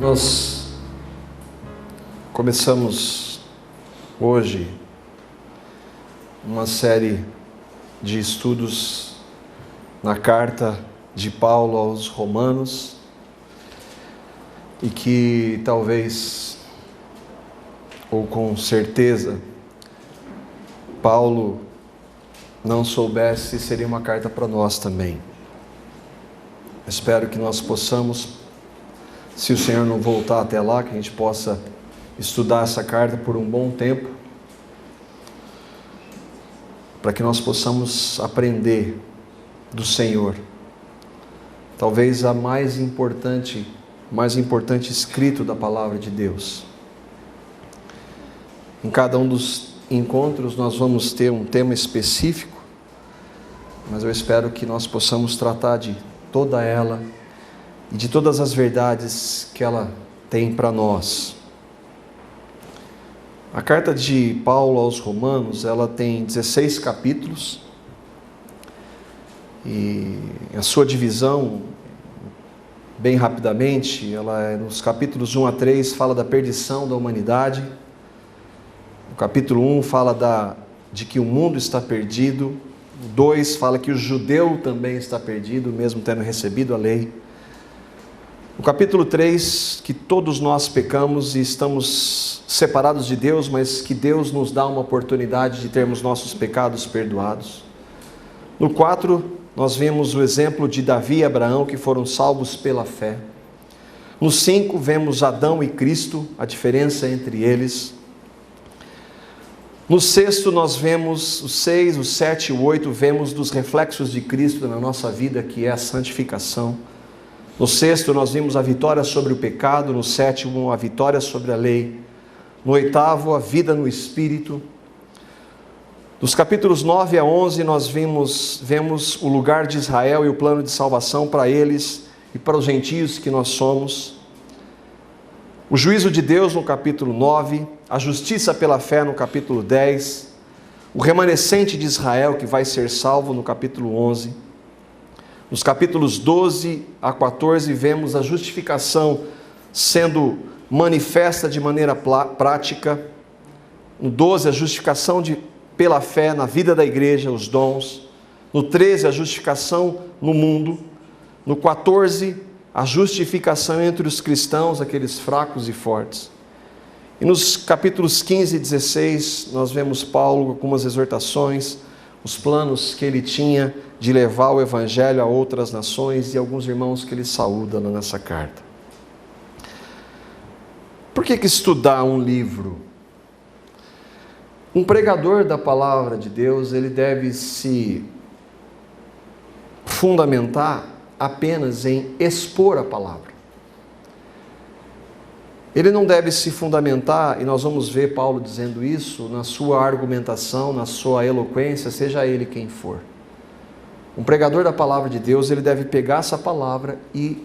Nós começamos hoje uma série de estudos na carta de Paulo aos Romanos e que talvez, ou com certeza, Paulo não soubesse, seria uma carta para nós também. Espero que nós possamos, se o Senhor não voltar até lá, que a gente possa estudar essa carta por um bom tempo, para que nós possamos aprender do Senhor. Talvez a mais importante escrito da palavra de Deus. Em cada um dos encontros nós vamos ter um tema específico, mas eu espero que nós possamos tratar de toda ela e de todas as verdades que ela tem para nós. A carta de Paulo aos Romanos, ela tem 16 capítulos e a sua divisão, bem rapidamente, ela é nos capítulos 1 a 3 fala da perdição da humanidade. O capítulo 1 fala de que o mundo está perdido. O 2 fala que o judeu também está perdido, mesmo tendo recebido a lei. O capítulo 3, que todos nós pecamos e estamos separados de Deus, mas que Deus nos dá uma oportunidade de termos nossos pecados perdoados. No 4, nós vemos o exemplo de Davi e Abraão, que foram salvos pela fé. No 5, vemos Adão e Cristo, a diferença entre eles. No 6, nós vemos o 6, o 7 e o 8, vemos dos reflexos de Cristo na nossa vida, que é a santificação. No 6, nós vimos a vitória sobre o pecado. No 7, a vitória sobre a lei. No 8, a vida no Espírito. Dos capítulos 9 a 11, nós vemos o lugar de Israel e o plano de salvação para eles e para os gentios que nós somos. O juízo de Deus no capítulo 9, a justiça pela fé no capítulo 10, o remanescente de Israel que vai ser salvo no capítulo 11. Nos capítulos 12 a 14, vemos a justificação sendo manifesta de maneira prática. No 12, a justificação pela fé na vida da igreja, os dons. No 13, a justificação no mundo. No 14, a justificação entre os cristãos, aqueles fracos e fortes. E nos capítulos 15 e 16, nós vemos Paulo com algumas exortações, os planos que ele tinha de levar o evangelho a outras nações e alguns irmãos que ele saúda nessa carta. Por que estudar um livro? Um pregador da palavra de Deus, ele deve se fundamentar apenas em expor a palavra. Ele não deve se fundamentar, e nós vamos ver Paulo dizendo isso, na sua argumentação, na sua eloquência, seja ele quem for. Um pregador da palavra de Deus, ele deve pegar essa palavra e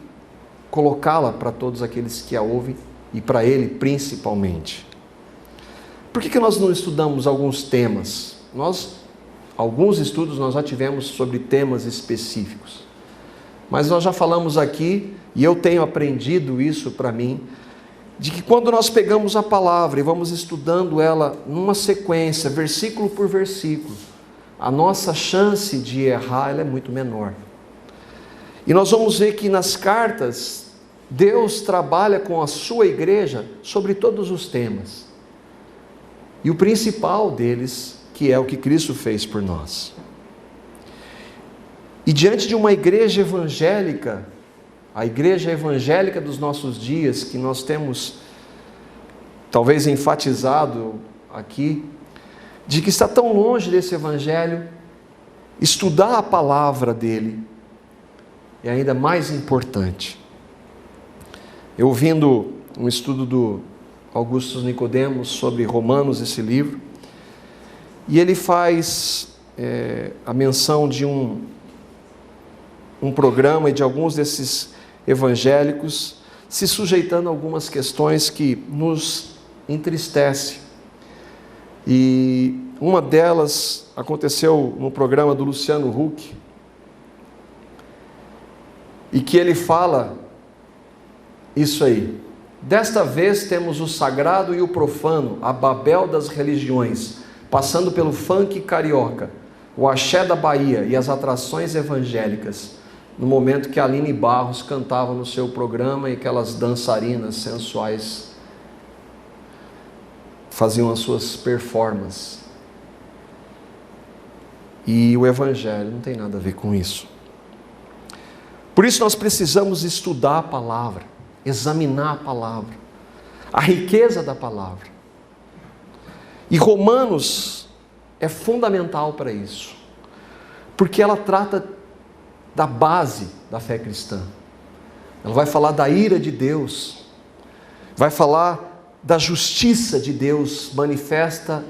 colocá-la para todos aqueles que a ouvem e para ele principalmente. Por que nós não estudamos alguns temas? Alguns estudos nós já tivemos sobre temas específicos. Mas nós já falamos aqui, e eu tenho aprendido isso para mim, de que quando nós pegamos a palavra e vamos estudando ela numa sequência, versículo por versículo, a nossa chance de errar ela é muito menor. E nós vamos ver que nas cartas, Deus trabalha com a sua igreja sobre todos os temas. E o principal deles, que é o que Cristo fez por nós. E diante de uma igreja evangélica, a igreja evangélica dos nossos dias, que nós temos talvez enfatizado aqui, de que está tão longe desse evangelho, estudar a palavra dele é ainda mais importante. Eu ouvindo um estudo do Augusto Nicodemos sobre Romanos, esse livro, e ele faz a menção de um programa e de alguns desses evangélicos se sujeitando a algumas questões que nos entristecem. E uma delas aconteceu no programa do Luciano Huck, e que ele fala isso aí. Desta vez temos o sagrado e o profano, a Babel das religiões, passando pelo funk carioca, o axé da Bahia e as atrações evangélicas, no momento que a Aline Barros cantava no seu programa e aquelas dançarinas sensuais faziam as suas performances. E o Evangelho não tem nada a ver com isso. Por isso nós precisamos estudar a palavra, examinar a palavra, a riqueza da palavra. E Romanos é fundamental para isso, porque ela trata da base da fé cristã. Ela vai falar da ira de Deus, vai falar da justiça de Deus manifesta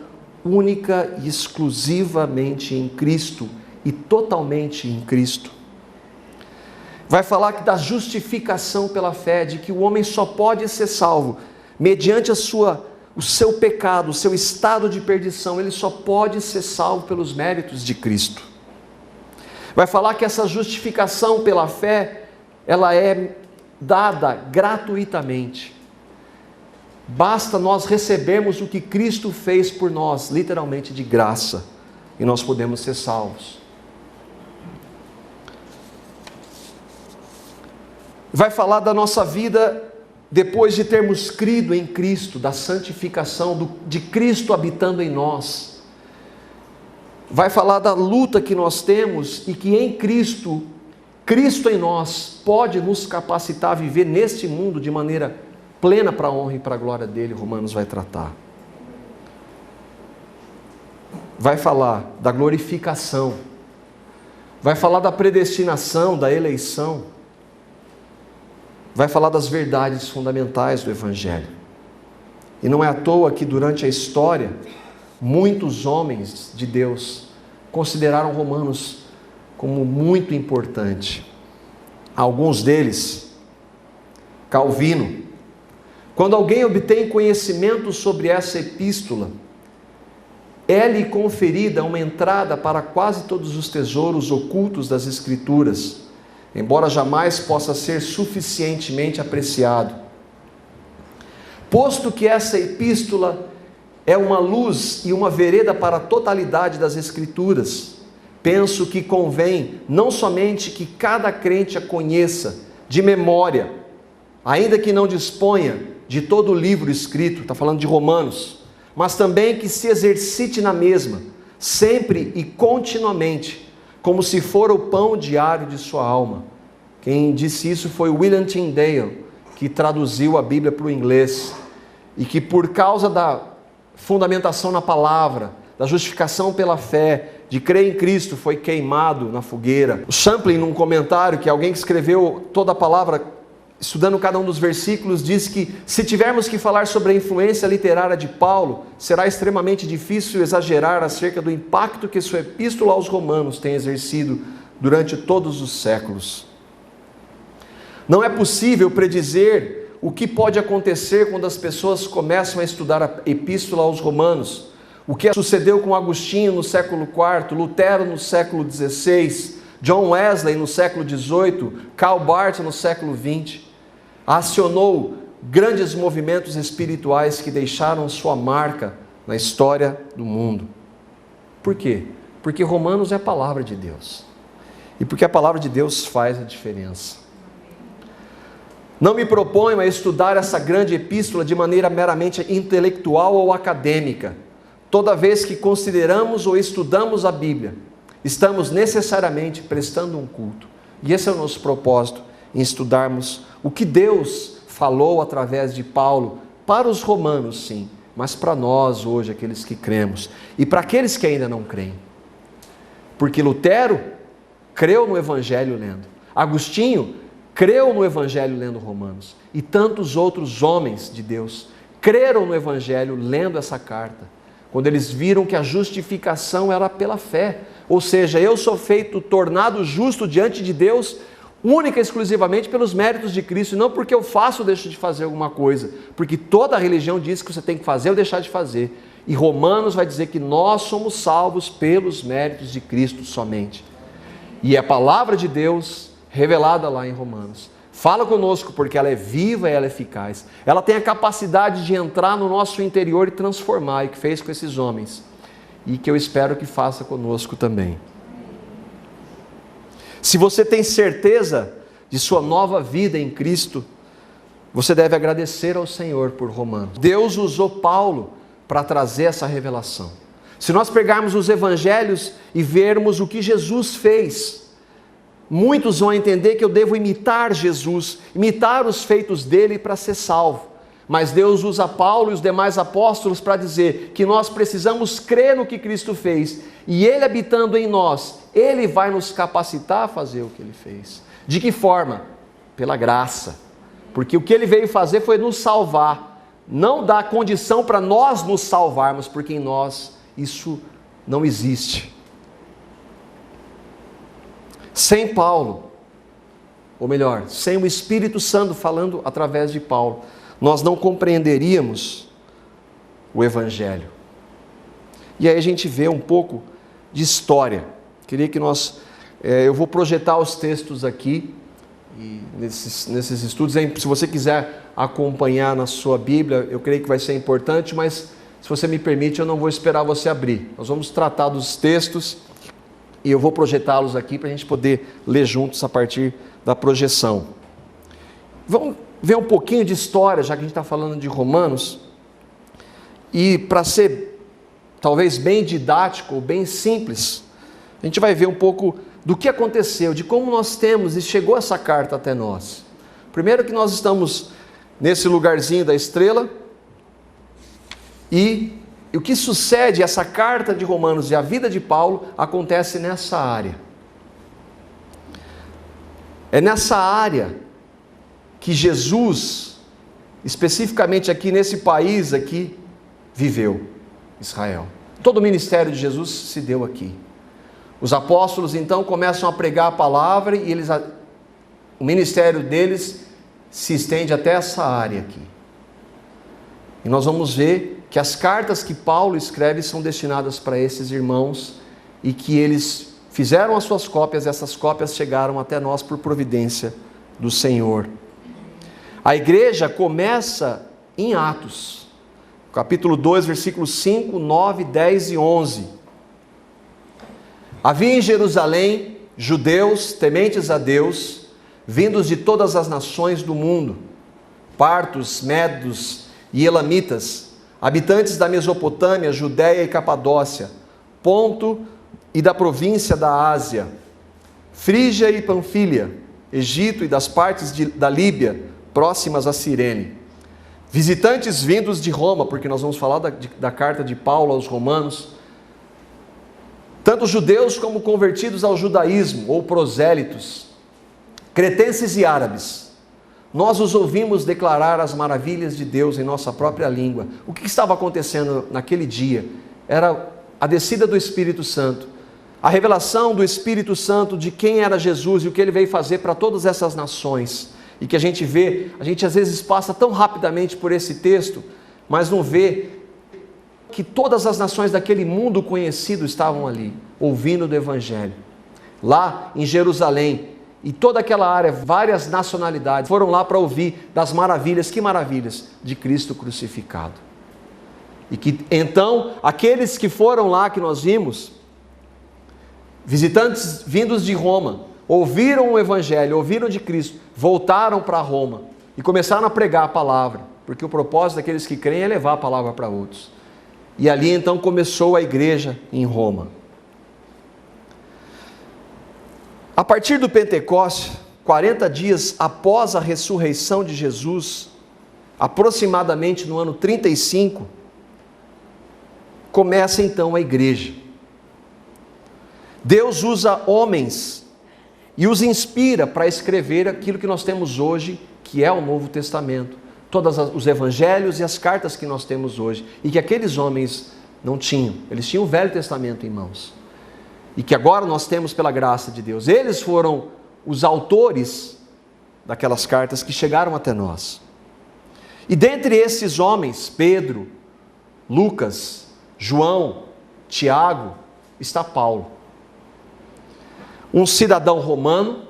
única e exclusivamente em Cristo e totalmente em Cristo. Vai falar da justificação pela fé, de que o homem só pode ser salvo mediante o seu pecado, o seu estado de perdição. Ele só pode ser salvo pelos méritos de Cristo. Vai falar que essa justificação pela fé, ela é dada gratuitamente. Basta nós recebermos o que Cristo fez por nós, literalmente de graça, e nós podemos ser salvos. Vai falar da nossa vida depois de termos crido em Cristo, da santificação, de Cristo habitando em nós. Vai falar da luta que nós temos e que em Cristo, Cristo em nós, pode nos capacitar a viver neste mundo de maneira plena para a honra e para a glória dele. Romanos vai tratar. Vai falar da glorificação, vai falar da predestinação, da eleição, vai falar das verdades fundamentais do Evangelho. E não é à toa que durante a história, muitos homens de Deus consideraram Romanos como muito importante. Alguns deles, Calvino, quando alguém obtém conhecimento sobre essa epístola, é-lhe conferida uma entrada para quase todos os tesouros ocultos das Escrituras, embora jamais possa ser suficientemente apreciado. Posto que essa epístola é uma luz e uma vereda para a totalidade das Escrituras, penso que convém não somente que cada crente a conheça de memória, ainda que não disponha de todo o livro escrito, está falando de Romanos, mas também que se exercite na mesma, sempre e continuamente, como se for o pão diário de sua alma. Quem disse isso foi William Tyndale, que traduziu a Bíblia para o inglês, e que por causa da fundamentação na palavra, da justificação pela fé, de crer em Cristo, foi queimado na fogueira. O Champlin, num comentário, que alguém que escreveu toda a palavra, estudando cada um dos versículos, diz que se tivermos que falar sobre a influência literária de Paulo, será extremamente difícil exagerar acerca do impacto que sua epístola aos Romanos tem exercido durante todos os séculos. Não é possível predizer o que pode acontecer quando as pessoas começam a estudar a epístola aos Romanos. O que sucedeu com Agostinho no século IV, Lutero no século XVI, John Wesley no século XVIII, Karl Barth no século XX, acionou grandes movimentos espirituais que deixaram sua marca na história do mundo. Por quê? Porque Romanos é a palavra de Deus. E porque a palavra de Deus faz a diferença. Não me proponho a estudar essa grande epístola de maneira meramente intelectual ou acadêmica. Toda vez que consideramos ou estudamos a Bíblia, estamos necessariamente prestando um culto. E esse é o nosso propósito, em estudarmos o que Deus falou através de Paulo para os romanos, sim, mas para nós hoje, aqueles que cremos, e para aqueles que ainda não creem. Porque Lutero creu no Evangelho lendo, Agostinho creu no Evangelho lendo Romanos, e tantos outros homens de Deus creram no Evangelho lendo essa carta, quando eles viram que a justificação era pela fé, ou seja, eu sou tornado justo diante de Deus, única e exclusivamente pelos méritos de Cristo, e não porque eu faço ou deixo de fazer alguma coisa, porque toda a religião diz que você tem que fazer ou deixar de fazer, e Romanos vai dizer que nós somos salvos pelos méritos de Cristo somente, e a palavra de Deus, revelada lá em Romanos, Fala conosco porque ela é viva e ela é eficaz. Ela tem a capacidade de entrar no nosso interior e transformar, e que fez com esses homens. E que eu espero que faça conosco também. Se você tem certeza de sua nova vida em Cristo, você deve agradecer ao Senhor por Romanos. Deus usou Paulo para trazer essa revelação. Se nós pegarmos os evangelhos e vermos o que Jesus fez, muitos vão entender que eu devo imitar Jesus, imitar os feitos dele para ser salvo. Mas Deus usa Paulo e os demais apóstolos para dizer que nós precisamos crer no que Cristo fez. E Ele habitando em nós, Ele vai nos capacitar a fazer o que Ele fez. De que forma? Pela graça. Porque o que Ele veio fazer foi nos salvar. Não dar condição para nós nos salvarmos, porque em nós isso não existe. Sem Paulo, ou melhor, sem o Espírito Santo falando através de Paulo, nós não compreenderíamos o Evangelho. E aí a gente vê um pouco de história. Queria que eu vou projetar os textos aqui, e nesses estudos. Se você quiser acompanhar na sua Bíblia, eu creio que vai ser importante, mas se você me permite, eu não vou esperar você abrir. Nós vamos tratar dos textos e eu vou projetá-los aqui para a gente poder ler juntos a partir da projeção. Vamos ver um pouquinho de história, já que a gente está falando de Romanos, e para ser talvez bem didático ou bem simples, a gente vai ver um pouco do que aconteceu, de como nós temos e chegou essa carta até nós. Primeiro que nós estamos nesse lugarzinho da estrela, e o que sucede, essa carta de Romanos e a vida de Paulo acontece nessa área. É nessa área que Jesus, especificamente aqui nesse país aqui, viveu, Israel. Todo o ministério de Jesus se deu aqui. Os apóstolos então começam a pregar a palavra e o ministério deles se estende até essa área aqui. E nós vamos ver que as cartas que Paulo escreve são destinadas para esses irmãos e que eles fizeram as suas cópias, e essas cópias chegaram até nós por providência do Senhor. A igreja começa em Atos, capítulo 2, versículos 5, 9, 10 e 11. Havia em Jerusalém judeus tementes a Deus, vindos de todas as nações do mundo, partos, medos e elamitas, habitantes da Mesopotâmia, Judéia e Capadócia, Ponto e da província da Ásia, Frígia e Panfília, Egito e das partes da Líbia, próximas a Cirene. Visitantes vindos de Roma, porque nós vamos falar da carta de Paulo aos romanos, tanto judeus como convertidos ao judaísmo, ou prosélitos, cretenses e árabes. Nós os ouvimos declarar as maravilhas de Deus em nossa própria língua. O que estava acontecendo naquele dia? Era a descida do Espírito Santo, a revelação do Espírito Santo de quem era Jesus e o que ele veio fazer para todas essas nações. E que a gente às vezes passa tão rapidamente por esse texto, mas não vê que todas as nações daquele mundo conhecido estavam ali, ouvindo do Evangelho. Lá em Jerusalém, e toda aquela área, várias nacionalidades foram lá para ouvir das maravilhas, que maravilhas, de Cristo crucificado. E que então, aqueles que foram lá, que nós vimos, visitantes vindos de Roma, ouviram o Evangelho, ouviram de Cristo, voltaram para Roma e começaram a pregar a palavra, porque o propósito daqueles que creem é levar a palavra para outros. E ali então começou a igreja em Roma. A partir do Pentecostes, 40 dias após a ressurreição de Jesus, aproximadamente no ano 35, começa então a igreja. Deus usa homens e os inspira para escrever aquilo que nós temos hoje, que é o Novo Testamento. Todos os evangelhos e as cartas que nós temos hoje, e que aqueles homens não tinham. Eles tinham o Velho Testamento em mãos. E que agora nós temos pela graça de Deus. Eles foram os autores daquelas cartas que chegaram até nós. E dentre esses homens, Pedro, Lucas, João, Tiago, está Paulo. Um cidadão romano,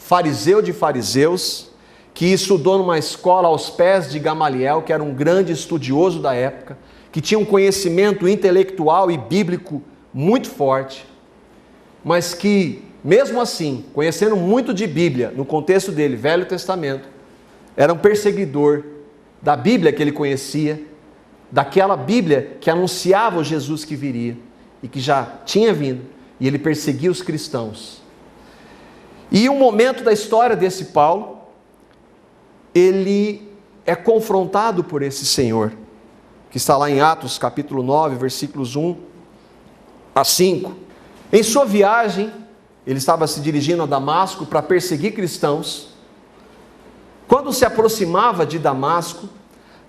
fariseu de fariseus, que estudou numa escola aos pés de Gamaliel, que era um grande estudioso da época, que tinha um conhecimento intelectual e bíblico muito forte, mas que, mesmo assim, conhecendo muito de Bíblia, no contexto dele, Velho Testamento, era um perseguidor da Bíblia que ele conhecia, daquela Bíblia que anunciava o Jesus que viria e que já tinha vindo, e ele perseguia os cristãos. E um momento da história desse Paulo, ele é confrontado por esse Senhor, que está lá em Atos capítulo 9, versículos 1 a 5. Em sua viagem, ele estava se dirigindo a Damasco para perseguir cristãos. Quando se aproximava de Damasco,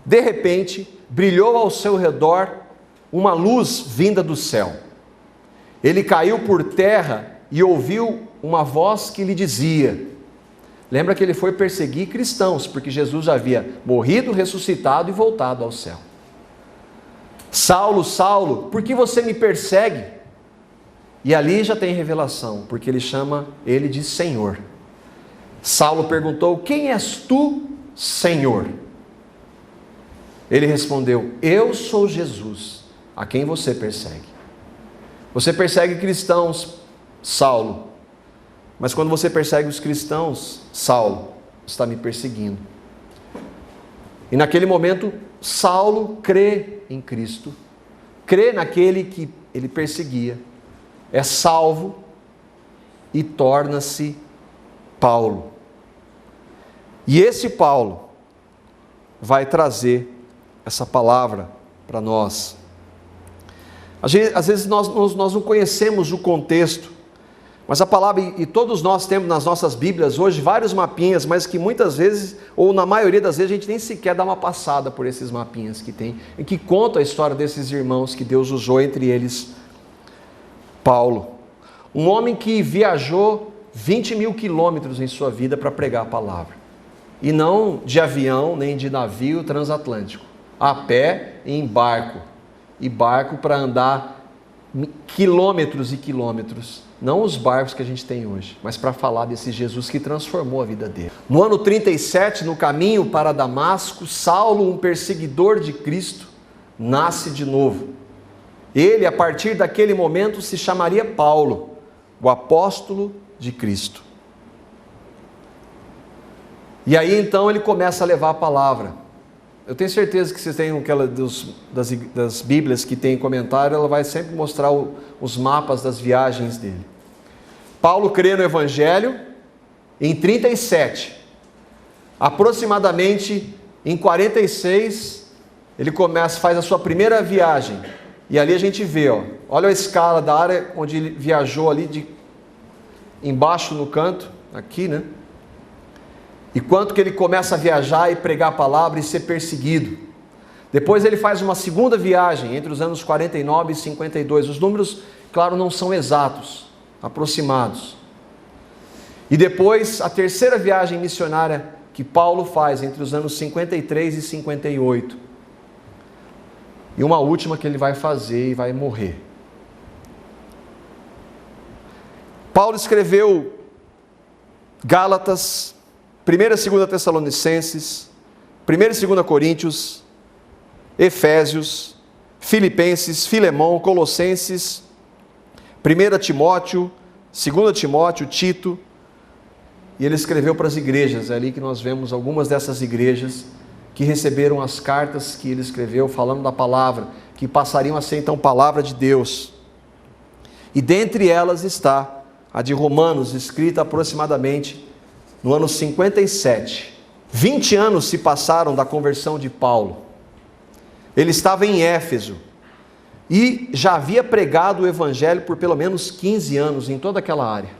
de repente, brilhou ao seu redor uma luz vinda do céu. Ele caiu por terra e ouviu uma voz que lhe dizia... Lembra que ele foi perseguir cristãos, porque Jesus já havia morrido, ressuscitado e voltado ao céu. Saulo, Saulo, por que você me persegue? E ali já tem revelação, porque ele chama ele de Senhor. Saulo perguntou, quem és tu, Senhor? Ele respondeu, eu sou Jesus, a quem você persegue. Você persegue cristãos, Saulo, mas quando você persegue os cristãos, Saulo, está me perseguindo. E naquele momento, Saulo crê em Cristo, crê naquele que ele perseguia, é salvo e torna-se Paulo. E esse Paulo vai trazer essa palavra para nós. Às vezes nós não conhecemos o contexto, mas a palavra, e todos nós temos nas nossas Bíblias hoje vários mapinhas, mas que muitas vezes, ou na maioria das vezes, a gente nem sequer dá uma passada por esses mapinhas que tem, e que conta a história desses irmãos que Deus usou, entre eles Paulo. Um homem que viajou 20 mil quilômetros em sua vida para pregar a palavra. E não de avião, nem de navio transatlântico. A pé e em barco. E barco para andar quilômetros e quilômetros. Não os barcos que a gente tem hoje, mas para falar desse Jesus que transformou a vida dele. No ano 37, no caminho para Damasco, Saulo, um perseguidor de Cristo, nasce de novo. Ele, a partir daquele momento, se chamaria Paulo, o apóstolo de Cristo. E aí então ele começa a levar a palavra. Eu tenho certeza que vocês têm aquela das Bíblias que tem comentário, ela vai sempre mostrar os mapas das viagens dele. Paulo crê no Evangelho em 37. Aproximadamente em 46, ele faz a sua primeira viagem. E ali a gente vê, olha a escala da área onde ele viajou ali, embaixo no canto, aqui, né? E quanto que ele começa a viajar e pregar a palavra e ser perseguido. Depois ele faz uma segunda viagem, entre os anos 49 e 52. Os números, claro, não são exatos, aproximados. E depois a terceira viagem missionária que Paulo faz, entre os anos 53 e 58. E uma última que ele vai fazer e vai morrer. Paulo escreveu Gálatas, 1ª e 2ª Tessalonicenses, 1ª e 2ª Coríntios, Efésios, Filipenses, Filemão, Colossenses, 1 Timóteo, 2 Timóteo, Tito, e ele escreveu para as igrejas, é ali que nós vemos algumas dessas igrejas que receberam as cartas que ele escreveu falando da palavra, que passariam a ser então palavra de Deus. E dentre elas está a de Romanos, escrita aproximadamente no ano 57. 20 anos se passaram da conversão de Paulo. Ele estava em Éfeso e já havia pregado o Evangelho por pelo menos 15 anos em toda aquela área.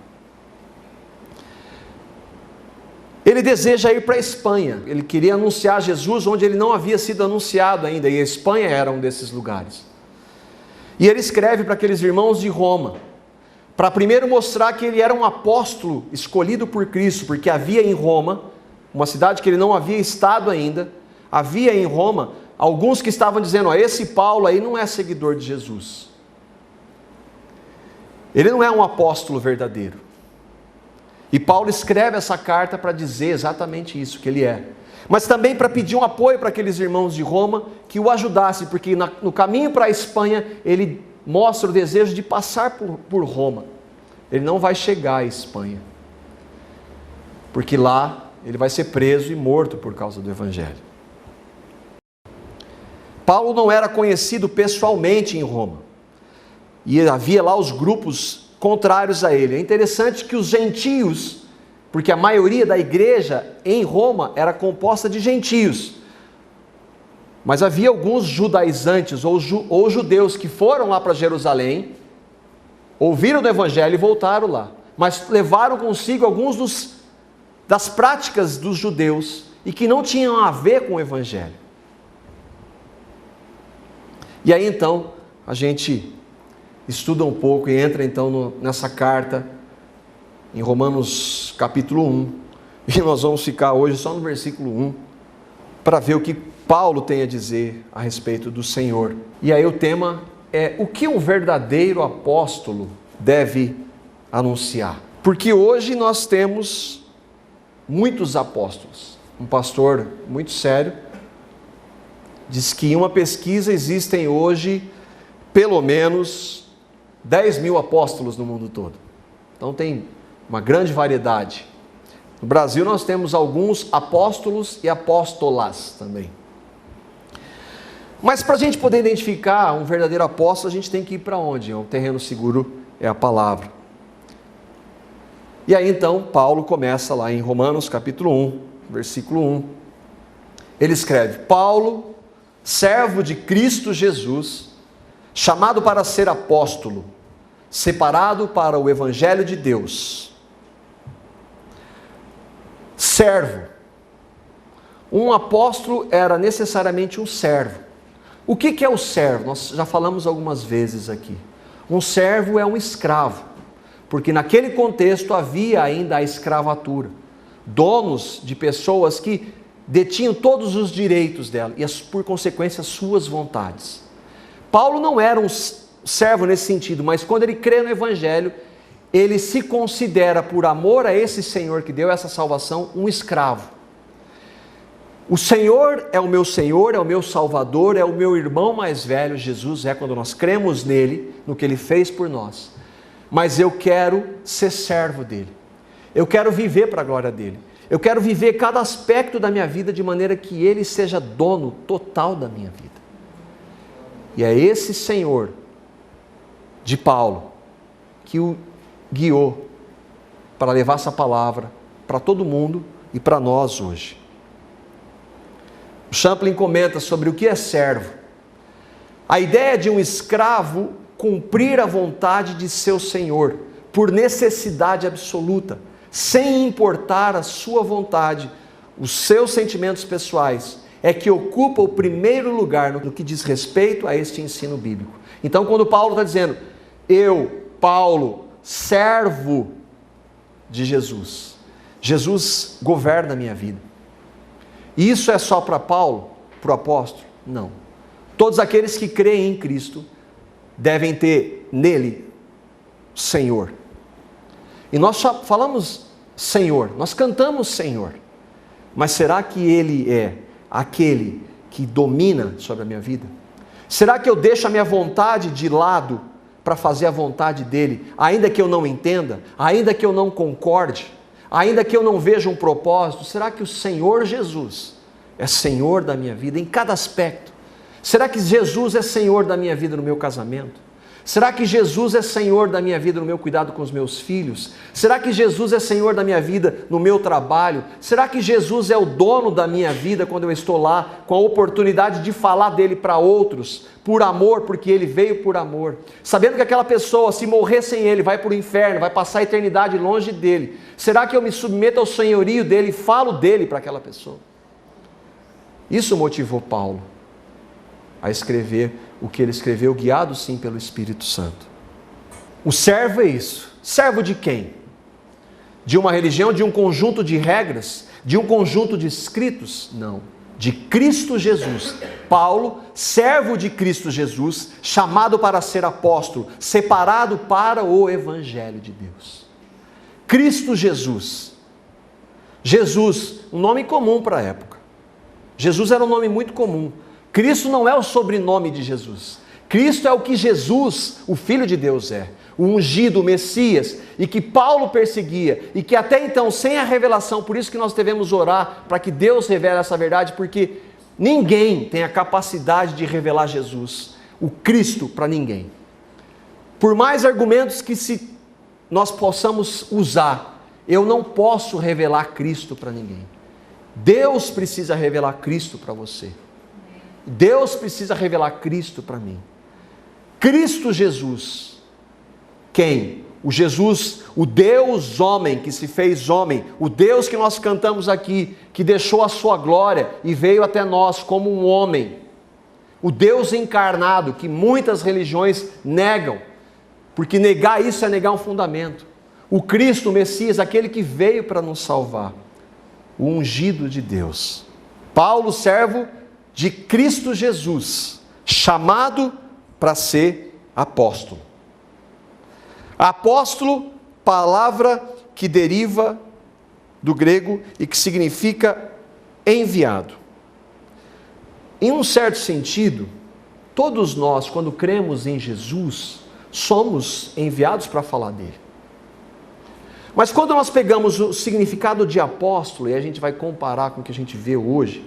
Ele deseja ir para a Espanha. Ele queria anunciar Jesus onde ele não havia sido anunciado ainda, e a Espanha era um desses lugares. E ele escreve para aqueles irmãos de Roma, para primeiro mostrar que ele era um apóstolo escolhido por Cristo, porque havia em Roma, uma cidade que ele não havia estado ainda, havia em Roma alguns que estavam dizendo, esse Paulo aí não é seguidor de Jesus. Ele não é um apóstolo verdadeiro. E Paulo escreve essa carta para dizer exatamente isso, que ele é. Mas também para pedir um apoio para aqueles irmãos de Roma que o ajudassem, porque no caminho para a Espanha ele mostra o desejo de passar por Roma. Ele não vai chegar à Espanha, porque lá ele vai ser preso e morto por causa do Evangelho. Paulo não era conhecido pessoalmente em Roma, e havia lá os grupos contrários a ele. É interessante que os gentios, porque a maioria da igreja em Roma era composta de gentios, mas havia alguns judaizantes ou judeus que foram lá para Jerusalém, ouviram do Evangelho e voltaram lá, mas levaram consigo alguns das práticas dos judeus e que não tinham a ver com o Evangelho. E aí então a gente estuda um pouco e entra então nessa carta em Romanos capítulo 1, e nós vamos ficar hoje só no versículo 1 para ver o que Paulo tem a dizer a respeito do Senhor. E aí o tema é: o que um verdadeiro apóstolo deve anunciar? Porque hoje nós temos muitos apóstolos. Um pastor muito sério diz que em uma pesquisa existem hoje pelo menos 10 mil apóstolos no mundo todo. Então tem uma grande variedade. No Brasil nós temos alguns apóstolos e apóstolas também. Mas para a gente poder identificar um verdadeiro apóstolo, a gente tem que ir para onde? Um terreno seguro é a palavra. E aí então Paulo começa lá em Romanos capítulo 1, versículo 1. Ele escreve: Paulo, servo de Cristo Jesus, chamado para ser apóstolo, separado para o Evangelho de Deus. Servo. Um apóstolo era necessariamente um servo. O que é o servo? Nós já falamos algumas vezes aqui. Um servo é um escravo, porque naquele contexto havia ainda a escravatura. Donos de pessoas que detinham todos os direitos dela e, por consequência, as suas vontades. Paulo não era um servo nesse sentido, mas quando ele crê no Evangelho, ele se considera, por amor a esse Senhor que deu essa salvação, um escravo. O Senhor é o meu Senhor, é o meu Salvador, é o meu irmão mais velho, Jesus é, quando nós cremos nele, no que ele fez por nós. Mas eu quero ser servo dele. Eu quero viver para a glória dele. Eu quero viver cada aspecto da minha vida de maneira que ele seja dono total da minha vida. E é esse Senhor de Paulo que o guiou para levar essa palavra para todo mundo e para nós hoje. O Champlin comenta sobre o que é servo. A ideia de um escravo cumprir a vontade de seu senhor por necessidade absoluta, sem importar a sua vontade, os seus sentimentos pessoais, é que ocupa o primeiro lugar no que diz respeito a este ensino bíblico. Então, quando Paulo está dizendo: eu, Paulo, servo de Jesus, Jesus governa a minha vida. E isso é só para Paulo, para o apóstolo? Não. Todos aqueles que creem em Cristo devem ter nele Senhor. E nós só falamos Senhor, nós cantamos Senhor, mas será que ele é aquele que domina sobre a minha vida? Será que eu deixo a minha vontade de lado para fazer a vontade dele, ainda que eu não entenda, ainda que eu não concorde, ainda que eu não veja um propósito? Será que o Senhor Jesus é Senhor da minha vida em cada aspecto? Será que Jesus é Senhor da minha vida no meu casamento? Será que Jesus é Senhor da minha vida no meu cuidado com os meus filhos? Será que Jesus é Senhor da minha vida no meu trabalho? Será que Jesus é o dono da minha vida quando eu estou lá com a oportunidade de falar dele para outros, por amor, porque ele veio por amor, sabendo que aquela pessoa, se morrer sem ele, vai para o inferno, vai passar a eternidade longe dele? Será que eu me submeto ao senhorio dele e falo dele para aquela pessoa? Isso motivou Paulo a escrever o que ele escreveu, guiado sim pelo Espírito Santo. O servo é isso. Servo de quem? De uma religião, de um conjunto de regras, de um conjunto de escritos? Não. De Cristo Jesus. Paulo, servo de Cristo Jesus, chamado para ser apóstolo, separado para o Evangelho de Deus. Cristo Jesus. Jesus, um nome comum para a época. Jesus era um nome muito comum. Cristo não é o sobrenome de Jesus. Cristo é o que Jesus, o Filho de Deus, é. O ungido, o Messias, e que Paulo perseguia, e que até então, sem a revelação, por isso que nós devemos orar, para que Deus revele essa verdade, porque ninguém tem a capacidade de revelar Jesus, o Cristo, para ninguém. Por mais argumentos que nós possamos usar, eu não posso revelar Cristo para ninguém. Deus precisa revelar Cristo para você. Deus precisa revelar Cristo para mim. Cristo Jesus. Quem? O Jesus, o Deus homem que se fez homem, o Deus que nós cantamos aqui, que deixou a sua glória e veio até nós como um homem. O Deus encarnado que muitas religiões negam, porque negar isso é negar um fundamento. O Cristo, o Messias, aquele que veio para nos salvar. O ungido de Deus. Paulo, servo de Cristo Jesus, chamado para ser apóstolo. Apóstolo, palavra que deriva do grego e que significa enviado. Em um certo sentido, todos nós, quando cremos em Jesus, somos enviados para falar dele. Mas quando nós pegamos o significado de apóstolo, e a gente vai comparar com o que a gente vê hoje,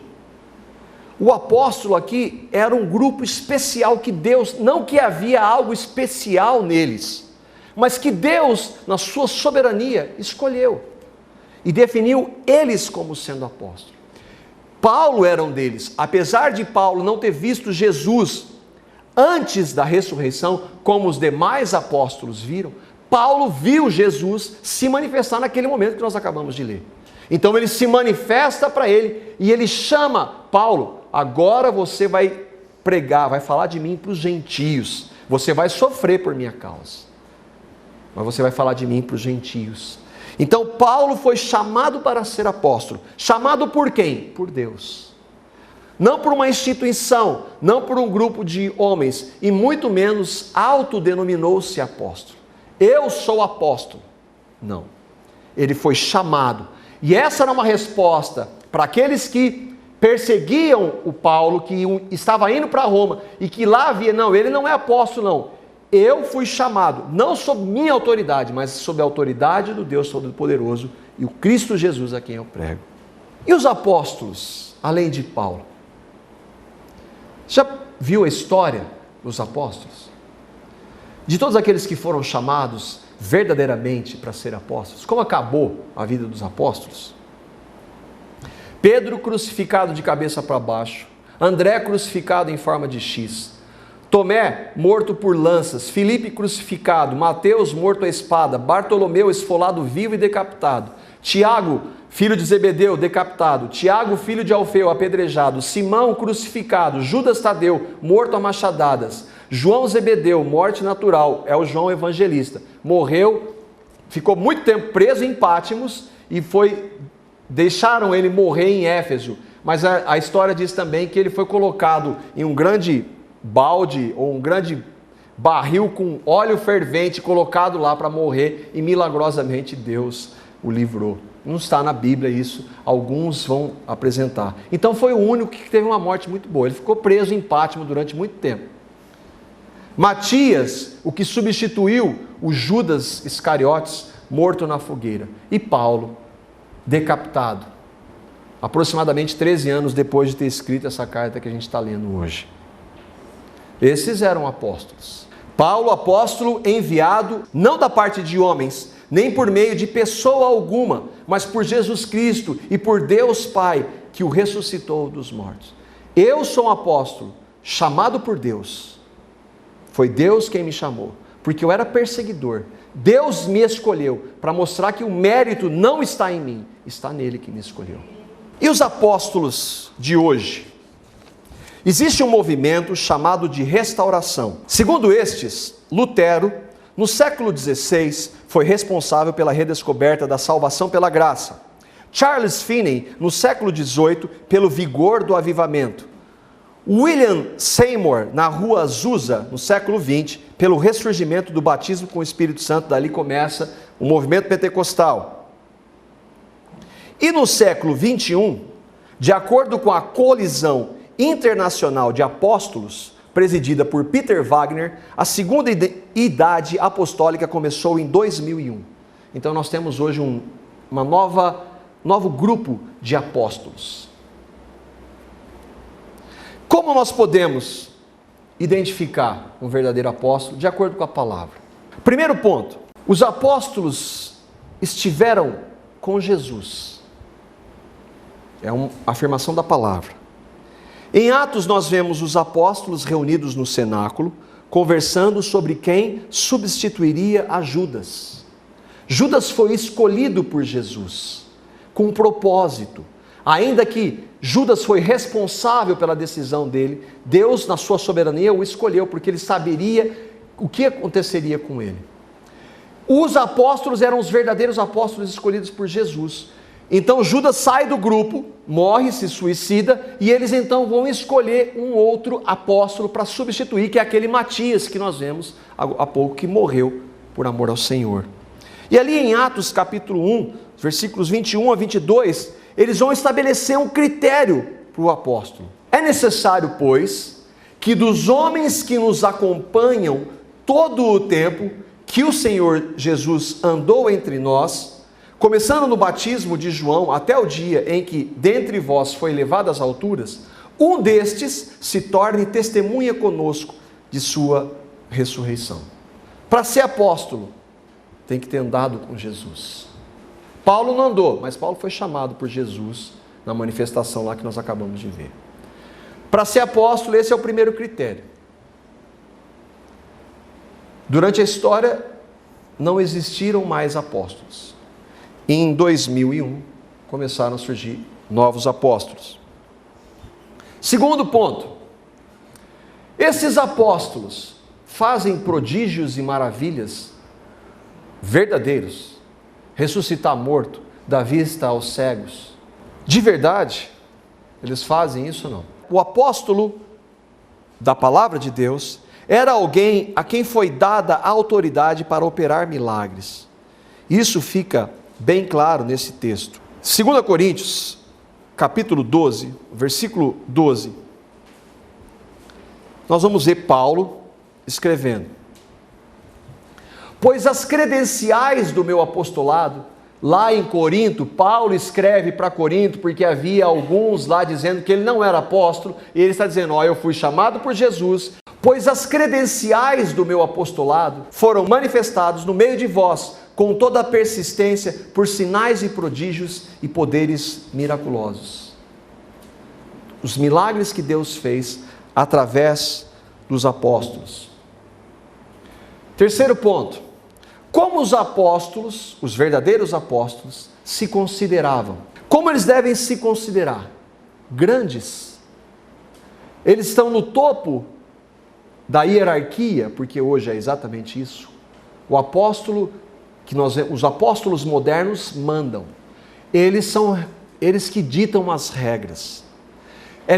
o apóstolo aqui era um grupo especial que Deus, não que havia algo especial neles, mas que Deus, na sua soberania, escolheu e definiu eles como sendo apóstolos. Paulo era um deles. Apesar de Paulo não ter visto Jesus antes da ressurreição, como os demais apóstolos viram, Paulo viu Jesus se manifestar naquele momento que nós acabamos de ler. Então ele se manifesta para ele e ele chama Paulo: agora você vai pregar, vai falar de mim para os gentios, você vai sofrer por minha causa, mas você vai falar de mim para os gentios. Então Paulo foi chamado para ser apóstolo. Chamado por quem? Por Deus. Não por uma instituição, não por um grupo de homens, e muito menos autodenominou-se apóstolo. Eu sou apóstolo. Não. Ele foi chamado. E essa era uma resposta para aqueles que perseguiam o Paulo, que estava indo para Roma, e que lá havia, não, ele não é apóstolo não. Eu fui chamado, não sob minha autoridade, mas sob a autoridade do Deus Todo-Poderoso e o Cristo Jesus a quem eu prego. E os apóstolos, além de Paulo? Já viu a história dos apóstolos? De todos aqueles que foram chamados verdadeiramente para ser apóstolos, como acabou a vida dos apóstolos? Pedro crucificado de cabeça para baixo, André crucificado em forma de X, Tomé morto por lanças, Filipe crucificado, Mateus morto à espada, Bartolomeu esfolado vivo e decapitado, Tiago, filho de Zebedeu, decapitado, Tiago, filho de Alfeu, apedrejado, Simão crucificado, Judas Tadeu, morto a machadadas, João Zebedeu, morte natural, é o João evangelista, morreu, ficou muito tempo preso em Pátimos e deixaram ele morrer em Éfeso, mas a história diz também que ele foi colocado em um grande balde ou um grande barril com óleo fervente colocado lá para morrer e milagrosamente Deus o livrou. Não está na Bíblia isso, alguns vão apresentar. Então foi o único que teve uma morte muito boa, ele ficou preso em Pátimo durante muito tempo. Matias, o que substituiu o Judas Iscariotes, morto na fogueira. E Paulo, decapitado, aproximadamente 13 anos depois de ter escrito essa carta que a gente está lendo hoje. Esses eram apóstolos. Paulo, apóstolo enviado, não da parte de homens, nem por meio de pessoa alguma, mas por Jesus Cristo e por Deus Pai, que o ressuscitou dos mortos. Eu sou um apóstolo, chamado por Deus. Foi Deus quem me chamou, porque eu era perseguidor. Deus me escolheu para mostrar que o mérito não está em mim, está nele que me escolheu. E os apóstolos de hoje? Existe um movimento chamado de restauração. Segundo estes, Lutero, no século XVI, foi responsável pela redescoberta da salvação pela graça. Charles Finney, no século XVIII, pelo vigor do avivamento. William Seymour, na rua Azusa, no século XX, pelo ressurgimento do batismo com o Espírito Santo. Dali começa o movimento pentecostal. E no século 21, de acordo com a colisão internacional de apóstolos, presidida por Peter Wagner, a segunda idade apostólica começou em 2001. Então nós temos hoje um novo grupo de apóstolos. Como nós podemos identificar um verdadeiro apóstolo? De acordo com a palavra. Primeiro ponto, os apóstolos estiveram com Jesus. É uma afirmação da palavra. Em Atos nós vemos os apóstolos reunidos no cenáculo, conversando sobre quem substituiria a Judas. Judas foi escolhido por Jesus, com um propósito. Ainda que Judas foi responsável pela decisão dele, Deus, na sua soberania, o escolheu, porque ele saberia o que aconteceria com ele. Os apóstolos eram os verdadeiros apóstolos escolhidos por Jesus. Então Judas sai do grupo, morre, se suicida, e eles então vão escolher um outro apóstolo para substituir, que é aquele Matias que nós vemos há pouco, que morreu por amor ao Senhor. E ali em Atos capítulo 1, versículos 21 a 22, eles vão estabelecer um critério para o apóstolo. É necessário, pois, que dos homens que nos acompanham todo o tempo que o Senhor Jesus andou entre nós, começando no batismo de João até o dia em que dentre vós foi levado às alturas, um destes se torne testemunha conosco de sua ressurreição. Para ser apóstolo, tem que ter andado com Jesus. Paulo não andou, mas Paulo foi chamado por Jesus na manifestação lá que nós acabamos de ver. Para ser apóstolo, esse é o primeiro critério. Durante a história, não existiram mais apóstolos. Em 2001, começaram a surgir novos apóstolos. Segundo ponto, esses apóstolos fazem prodígios e maravilhas verdadeiros, ressuscitar morto, dar vista aos cegos. De verdade, eles fazem isso ou não? O apóstolo da palavra de Deus era alguém a quem foi dada a autoridade para operar milagres. Isso fica bem claro nesse texto. 2 Coríntios, capítulo 12, versículo 12. Nós vamos ver Paulo escrevendo: pois as credenciais do meu apostolado, lá em Corinto, Paulo escreve para Corinto, porque havia alguns lá dizendo que ele não era apóstolo, e ele está dizendo, eu fui chamado por Jesus, pois as credenciais do meu apostolado foram manifestados no meio de vós, com toda a persistência, por sinais e prodígios e poderes miraculosos. Os milagres que Deus fez através dos apóstolos. Terceiro ponto, como os apóstolos, os verdadeiros apóstolos, se consideravam? Como eles devem se considerar? Grandes. Eles estão no topo da hierarquia, porque hoje é exatamente isso. O apóstolo, os apóstolos modernos mandam. Eles são eles que ditam as regras. É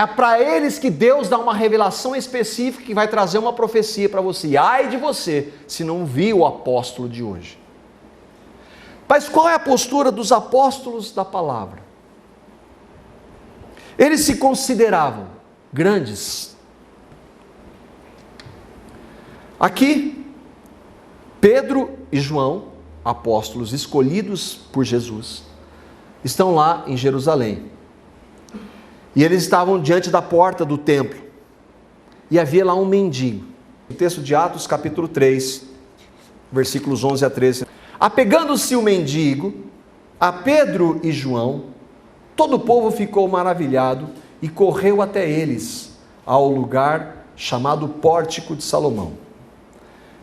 para eles que Deus dá uma revelação específica que vai trazer uma profecia para você. Ai de você, se não viu o apóstolo de hoje. Mas qual é a postura dos apóstolos da palavra? Eles se consideravam grandes. Aqui, Pedro e João, apóstolos escolhidos por Jesus, estão lá em Jerusalém. E eles estavam diante da porta do templo. E havia lá um mendigo. O texto de Atos, capítulo 3, versículos 11 a 13. Apegando-se o mendigo a Pedro e João, todo o povo ficou maravilhado e correu até eles, ao lugar chamado Pórtico de Salomão.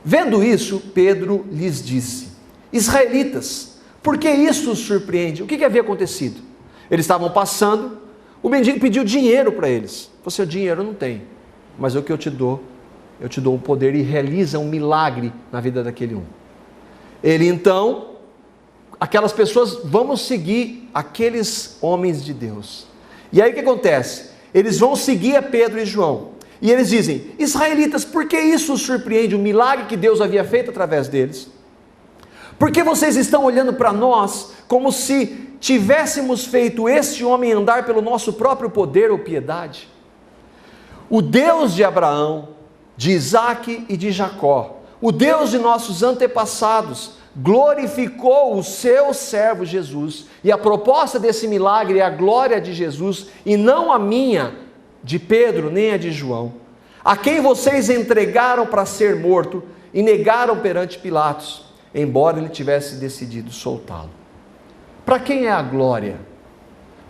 Vendo isso, Pedro lhes disse: israelitas, por que isso os surpreende? O que havia acontecido? Eles estavam passando. O mendigo pediu dinheiro para eles. Você, dinheiro eu não tenho, mas o que eu te dou um poder, e realiza um milagre na vida daquele um. Ele então, aquelas pessoas, vamos seguir aqueles homens de Deus. E aí o que acontece? Eles vão seguir a Pedro e João. E eles dizem: israelitas, por que isso os surpreende? O milagre que Deus havia feito através deles. Por que vocês estão olhando para nós como se tivéssemos feito este homem andar pelo nosso próprio poder ou piedade? O Deus de Abraão, de Isaque e de Jacó, o Deus de nossos antepassados, glorificou o seu servo Jesus, e a proposta desse milagre é a glória de Jesus, e não a minha, de Pedro, nem a de João, a quem vocês entregaram para ser morto e negaram perante Pilatos, embora ele tivesse decidido soltá-lo. Para quem é a glória?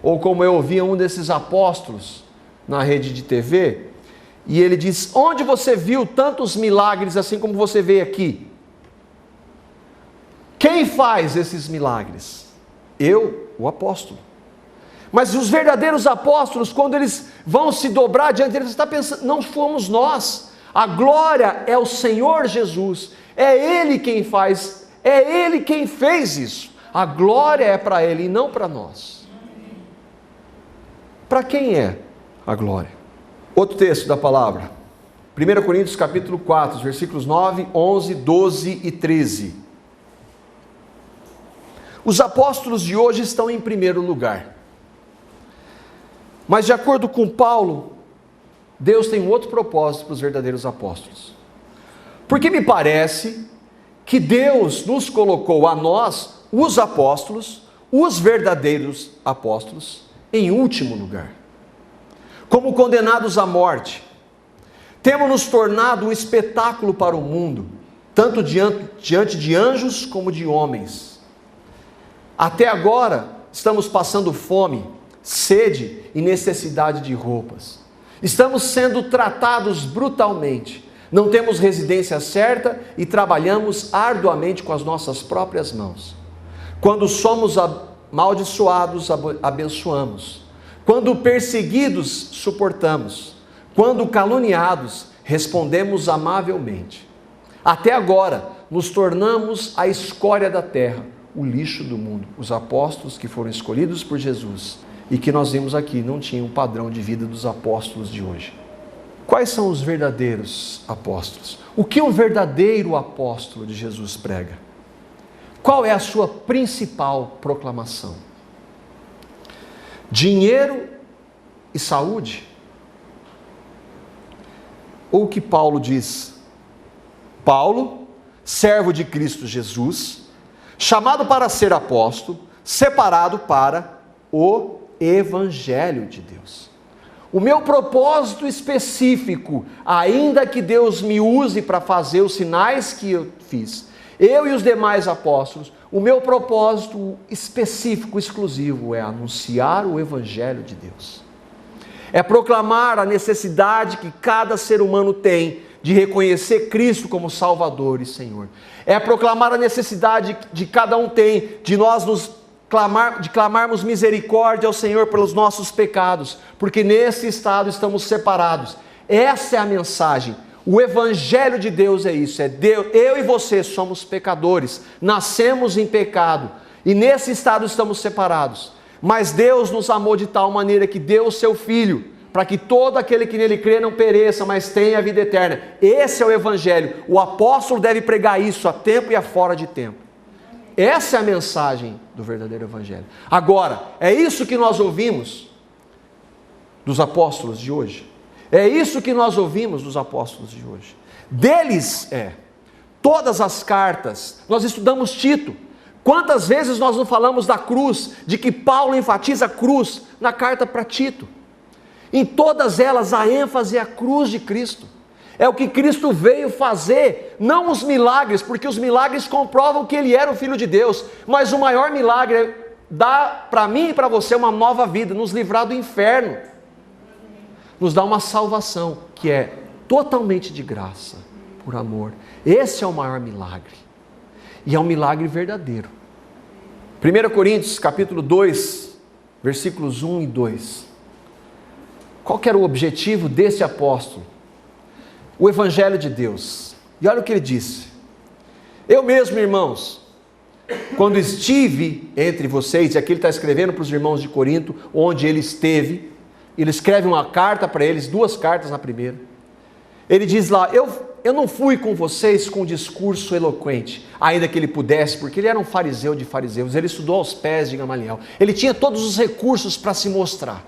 Ou como eu ouvi um desses apóstolos na rede de TV, e ele diz: onde você viu tantos milagres assim como você vê aqui? Quem faz esses milagres? Eu, o apóstolo. Mas os verdadeiros apóstolos, quando eles vão se dobrar diante deles, você está pensando, não fomos nós. A glória é o Senhor Jesus. É Ele quem faz, é Ele quem fez isso. A glória é para Ele e não para nós. Para quem é a glória? Outro texto da palavra. 1 Coríntios capítulo 4, versículos 9, 11, 12 e 13. Os apóstolos de hoje estão em primeiro lugar. Mas de acordo com Paulo, Deus tem um outro propósito para os verdadeiros apóstolos. Porque me parece que Deus nos colocou a nós, os apóstolos, os verdadeiros apóstolos, em último lugar. Como condenados à morte. Temos nos tornado um espetáculo para o mundo, tanto diante de anjos como de homens. Até agora, estamos passando fome, sede e necessidade de roupas. Estamos sendo tratados brutalmente. Não temos residência certa e trabalhamos arduamente com as nossas próprias mãos. Quando somos amaldiçoados, abençoamos. Quando perseguidos, suportamos. Quando caluniados, respondemos amavelmente. Até agora, nos tornamos a escória da terra, o lixo do mundo. Os apóstolos que foram escolhidos por Jesus e que nós vimos aqui não tinham o padrão de vida dos apóstolos de hoje. Quais são os verdadeiros apóstolos? O que um verdadeiro apóstolo de Jesus prega? Qual é a sua principal proclamação? Dinheiro e saúde? Ou o que Paulo diz? Paulo, servo de Cristo Jesus, chamado para ser apóstolo, separado para o Evangelho de Deus. O meu propósito específico, ainda que Deus me use para fazer os sinais que eu fiz, eu e os demais apóstolos, o meu propósito específico, exclusivo, é anunciar o Evangelho de Deus. É proclamar a necessidade que cada ser humano tem de reconhecer Cristo como Salvador e Senhor. É proclamar a necessidade de cada um tem de nós clamarmos misericórdia ao Senhor pelos nossos pecados, porque nesse estado estamos separados. Essa é a mensagem. O Evangelho de Deus é isso, é Deus, eu e você somos pecadores, nascemos em pecado, e nesse estado estamos separados, mas Deus nos amou de tal maneira que deu o seu Filho, para que todo aquele que nele crê não pereça, mas tenha a vida eterna. Esse é o Evangelho. O apóstolo deve pregar isso a tempo e a fora de tempo. Essa é a mensagem do verdadeiro Evangelho. Agora, é isso que nós ouvimos dos apóstolos de hoje? É isso que nós ouvimos dos apóstolos de hoje? Deles todas as cartas, nós estudamos Tito. Quantas vezes nós não falamos da cruz, de que Paulo enfatiza a cruz na carta para Tito? Em todas elas a ênfase é a cruz de Cristo. É o que Cristo veio fazer, não os milagres, porque os milagres comprovam que Ele era o Filho de Deus, mas o maior milagre é dar para mim e para você uma nova vida, nos livrar do inferno, nos dar uma salvação, que é totalmente de graça, por amor. Esse é o maior milagre, e é um milagre verdadeiro. 1 Coríntios capítulo 2, versículos 1 e 2. Qual que era o objetivo desse apóstolo? O Evangelho de Deus. E olha o que ele disse: eu mesmo, irmãos, quando estive entre vocês, e aqui ele está escrevendo para os irmãos de Corinto, onde ele esteve, ele escreve uma carta para eles, 2 cartas na primeira. Ele diz lá: eu não fui com vocês com um discurso eloquente, ainda que ele pudesse, porque ele era um fariseu de fariseus, ele estudou aos pés de Gamaliel, ele tinha todos os recursos para se mostrar,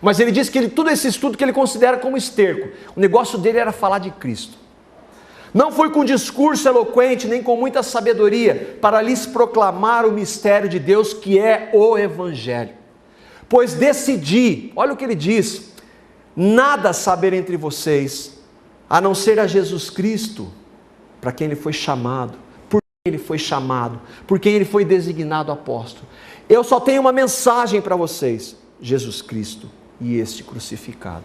mas ele disse que todo esse estudo que ele considera como esterco, o negócio dele era falar de Cristo. Não fui com discurso eloquente, nem com muita sabedoria, para lhes proclamar o mistério de Deus, que é o Evangelho. Pois decidi, olha o que ele diz, nada saber entre vocês, a não ser a Jesus Cristo, para quem ele foi chamado, por quem ele foi chamado, por quem ele foi designado apóstolo. Eu só tenho uma mensagem para vocês, Jesus Cristo e este crucificado.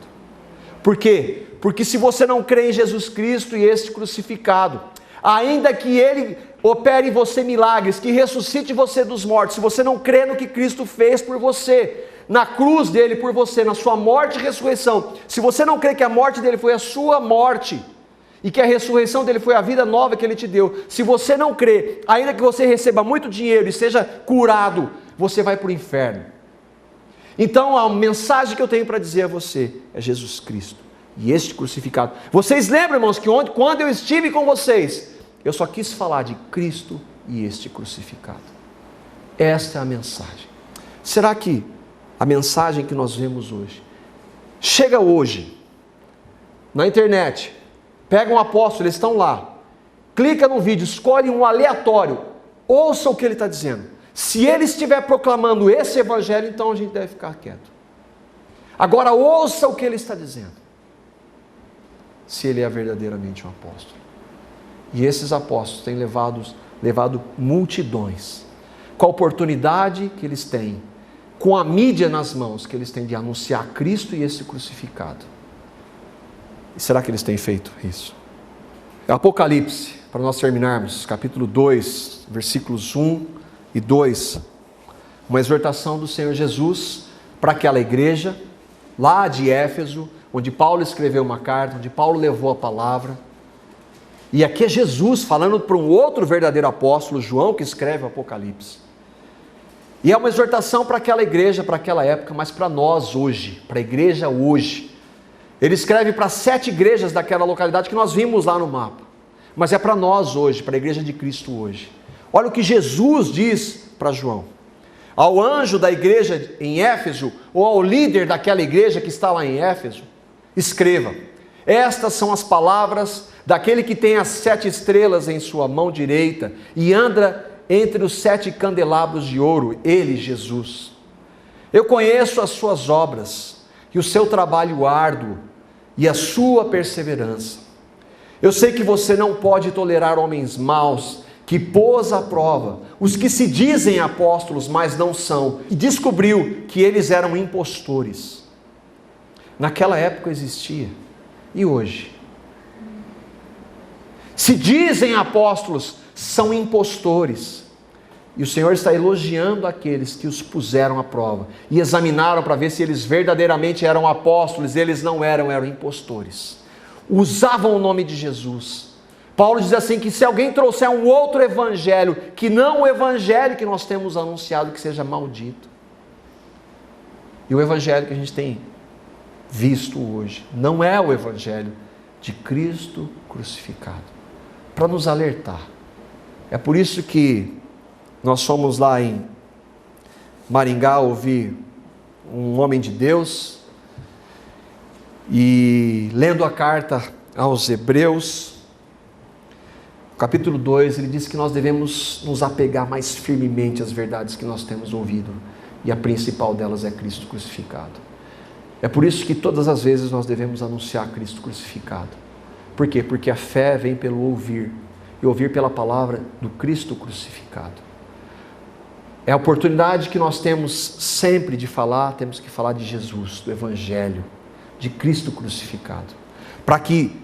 Por quê? Porque se você não crê em Jesus Cristo e este crucificado, ainda que ele opere em você milagres, que ressuscite você dos mortos, se você não crê no que Cristo fez por você, na cruz dele por você, na sua morte e ressurreição, se você não crê que a morte dele foi a sua morte, e que a ressurreição dele foi a vida nova que ele te deu, se você não crê, ainda que você receba muito dinheiro e seja curado, você vai para o inferno. Então a mensagem que eu tenho para dizer a você é Jesus Cristo e este crucificado. Vocês lembram, irmãos, que quando eu estive com vocês, eu só quis falar de Cristo e este crucificado. Esta é a mensagem. Será que a mensagem que nós vemos hoje chega hoje na internet, pega um apóstolo, eles estão lá, clica no vídeo, escolhe um aleatório, ouça o que ele está dizendo. Se ele estiver proclamando esse evangelho, então a gente deve ficar quieto. Agora ouça o que ele está dizendo, se ele é verdadeiramente um apóstolo. E esses apóstolos têm levado multidões, com a oportunidade que eles têm, com a mídia nas mãos que eles têm de anunciar Cristo e esse crucificado. E será que eles têm feito isso? Apocalipse, para nós terminarmos, capítulo 2, versículos 1 e 2, uma exortação do Senhor Jesus para aquela igreja, lá de Éfeso, onde Paulo escreveu uma carta, onde Paulo levou a palavra. E aqui é Jesus falando para um outro verdadeiro apóstolo, João, que escreve o Apocalipse. E é uma exortação para aquela igreja, para aquela época, mas para nós hoje, para a igreja hoje. Ele escreve para 7 igrejas daquela localidade que nós vimos lá no mapa. Mas é para nós hoje, para a igreja de Cristo hoje. Olha o que Jesus diz para João. Ao anjo da igreja em Éfeso, ou ao líder daquela igreja que está lá em Éfeso, escreva: estas são as palavras daquele que tem as 7 estrelas em sua mão direita e anda entre os 7 candelabros de ouro, ele, Jesus. Eu conheço as suas obras e o seu trabalho árduo e a sua perseverança. Eu sei que você não pode tolerar homens maus, que pôs à prova os que se dizem apóstolos, mas não são, e descobriu que eles eram impostores. Naquela época existia, e hoje? Se dizem apóstolos, são impostores. E o Senhor está elogiando aqueles que os puseram à prova e examinaram para ver se eles verdadeiramente eram apóstolos. Eles não eram, eram impostores. Usavam o nome de Jesus. Paulo diz assim, que se alguém trouxer um outro evangelho, que não o evangelho que nós temos anunciado, que seja maldito. E o evangelho que a gente tem visto hoje não é o evangelho de Cristo crucificado. Para nos alertar. É por isso que nós fomos lá em Maringá ouvir um homem de Deus, e lendo a carta aos Hebreus, capítulo 2, ele diz que nós devemos nos apegar mais firmemente às verdades que nós temos ouvido, e a principal delas é Cristo crucificado. É por isso que todas as vezes nós devemos anunciar Cristo crucificado. Por quê? Porque a fé vem pelo ouvir, e ouvir pela palavra do Cristo crucificado. É a oportunidade que nós temos sempre de falar, temos que falar de Jesus, do Evangelho, de Cristo crucificado. Para que,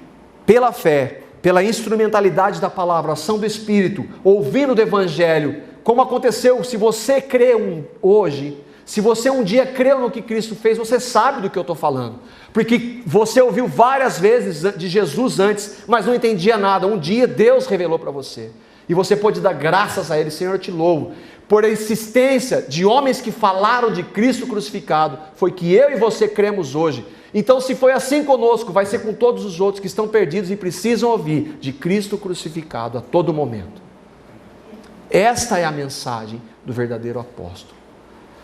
pela fé, pela instrumentalidade da palavra, ação do Espírito, ouvindo do Evangelho, como aconteceu, se você crê hoje, se você um dia creu no que Cristo fez, você sabe do que eu estou falando. Porque você ouviu várias vezes de Jesus antes, mas não entendia nada. Um dia Deus revelou para você. E você pode dar graças a Ele. Senhor, eu te louvo. por a insistência de homens que falaram de Cristo crucificado, foi que eu e você cremos hoje. Então, se foi assim conosco, vai ser com todos os outros que estão perdidos e precisam ouvir de Cristo crucificado a todo momento. Esta é a mensagem do verdadeiro apóstolo.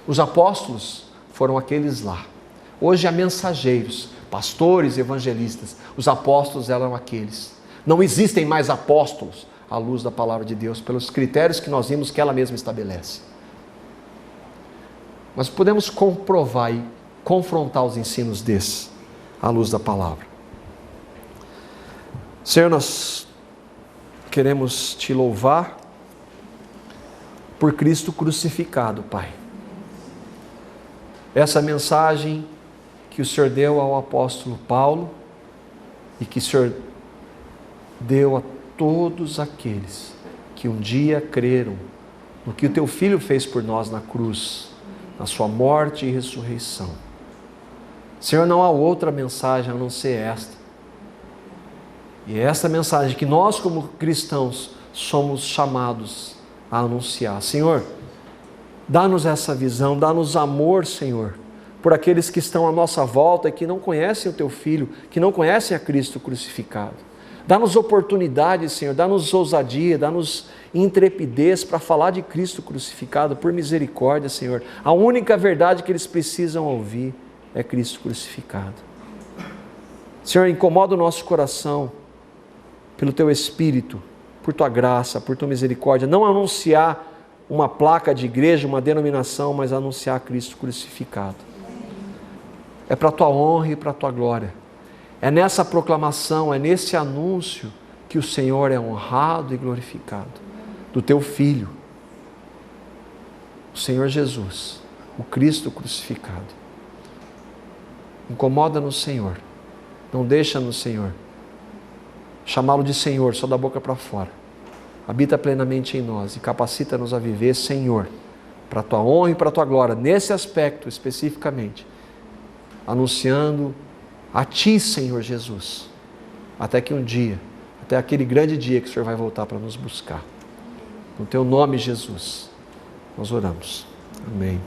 Os apóstolos foram aqueles lá. Hoje há mensageiros, pastores, evangelistas. Os apóstolos eram aqueles. Não existem mais apóstolos à luz da palavra de Deus, pelos critérios que nós vimos que ela mesma estabelece. Mas podemos comprovar e confrontar os ensinos desses à luz da palavra. Senhor, nós queremos te louvar por Cristo crucificado, Pai. Essa mensagem que o Senhor deu ao apóstolo Paulo e que o Senhor deu a todos aqueles que um dia creram no que o teu Filho fez por nós na cruz, na sua morte e ressurreição. Senhor, não há outra mensagem a não ser esta. E é esta mensagem que nós, como cristãos, somos chamados a anunciar. Senhor, dá-nos essa visão, dá-nos amor, Senhor, por aqueles que estão à nossa volta e que não conhecem o teu Filho, que não conhecem a Cristo crucificado. Dá-nos oportunidade, Senhor, dá-nos ousadia, dá-nos intrepidez para falar de Cristo crucificado, por misericórdia, Senhor. A única verdade que eles precisam ouvir é Cristo crucificado. Senhor, incomoda o nosso coração pelo teu Espírito, por tua graça, por tua misericórdia, não anunciar uma placa de igreja, uma denominação, mas anunciar Cristo crucificado. É para a tua honra e para a tua glória. É nessa proclamação, é nesse anúncio que o Senhor é honrado e glorificado, do teu Filho, o Senhor Jesus, o Cristo crucificado. Incomoda-nos, Senhor, não deixa-nos, Senhor, chamá-lo de Senhor só da boca para fora. Habita plenamente em nós e capacita-nos a viver, Senhor, para a tua honra e para a tua glória, nesse aspecto especificamente, anunciando a ti, Senhor Jesus, até que um dia, até aquele grande dia que o Senhor vai voltar para nos buscar. No teu nome, Jesus, nós oramos. Amém.